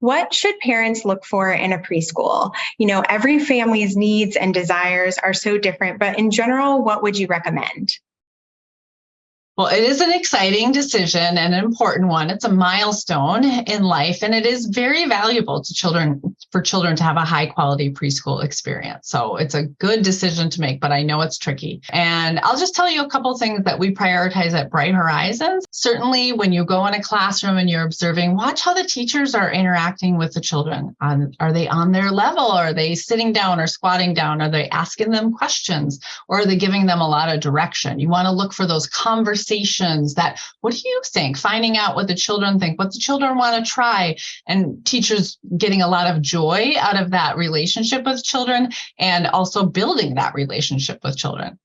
What should parents look for in a preschool? Every family's needs and desires are so different, but in general, what would you recommend? Well, it is an exciting decision and an important one. It's a milestone in life, and it is very valuable to children for children to have a high quality preschool experience. So it's a good decision to make, but I know it's tricky. And I'll just tell you a couple of things that we prioritize at Bright Horizons. Certainly, when you go in a classroom and you're observing, watch how the teachers are interacting with the children. Are they on their level? Are they sitting down or squatting down? Are they asking them questions? Or are they giving them a lot of direction? You want to look for those conversations that, what do you think? Finding out what the children think, what the children want to try, and teachers getting a lot of joy out of that relationship with children and also building that relationship with children.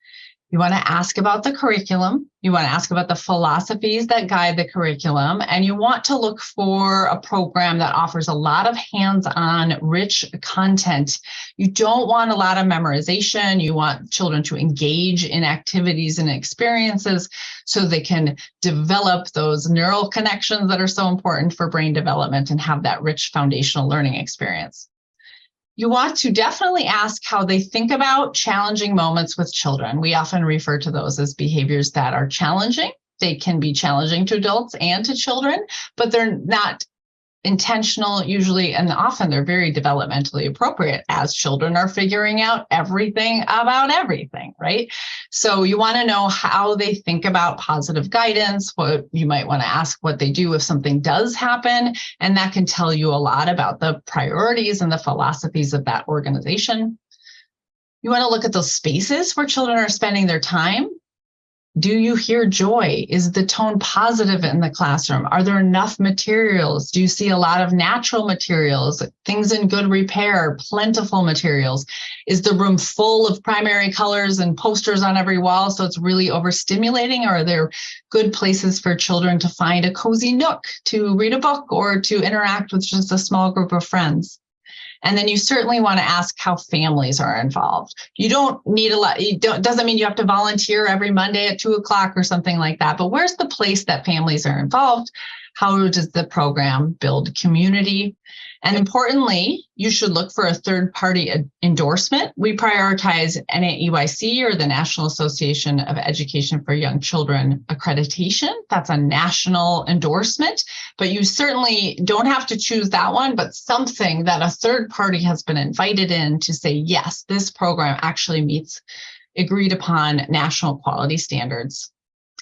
You want to ask about the curriculum. You want to ask about the philosophies that guide the curriculum. And you want to look for a program that offers a lot of hands-on, rich content. You don't want a lot of memorization. You want children to engage in activities and experiences so they can develop those neural connections that are so important for brain development and have that rich foundational learning experience. You want to definitely ask how they think about challenging moments with children. We often refer to those as behaviors that are challenging. They can be challenging to adults and to children, but they're not intentional usually, and often they're very developmentally appropriate as children are figuring out everything about everything, right? So you want to know how they think about positive guidance. What you might want to ask what they do if something does happen, and that can tell you a lot about the priorities and the philosophies of that organization. You want to look at those spaces where children are spending their time. Do you hear joy? Is the tone positive in the classroom? Are there enough materials? Do you see a lot of natural materials, things in good repair, plentiful materials? Is the room full of primary colors and posters on every wall so it's really overstimulating? Or are there good places for children to find a cozy nook to read a book or to interact with just a small group of friends? And then you certainly want to ask how families are involved. You don't need a lot. Doesn't mean you have to volunteer every Monday at 2:00 or something like that. But where's the place that families are involved? How does the program build community? And importantly, you should look for a third-party endorsement. We prioritize NAEYC, or the National Association of Education for Young Children accreditation. That's a national endorsement, but you certainly don't have to choose that one, but something that a third party has been invited in to say, yes, this program actually meets agreed upon national quality standards.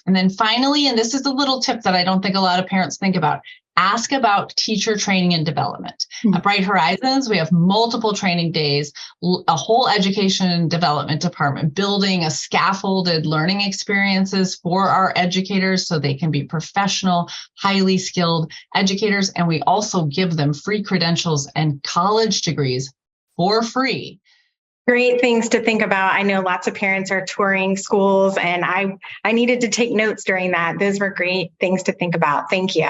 And then finally, and this is a little tip that I don't think a lot of parents think about, ask about teacher training and development. At Bright Horizons, we have multiple training days, a whole education and development department building a scaffolded learning experiences for our educators so they can be professional, highly skilled educators. And we also give them free credentials and college degrees for free. Great things to think about. I know lots of parents are touring schools, and I needed to take notes during that. Those were great things to think about. Thank you.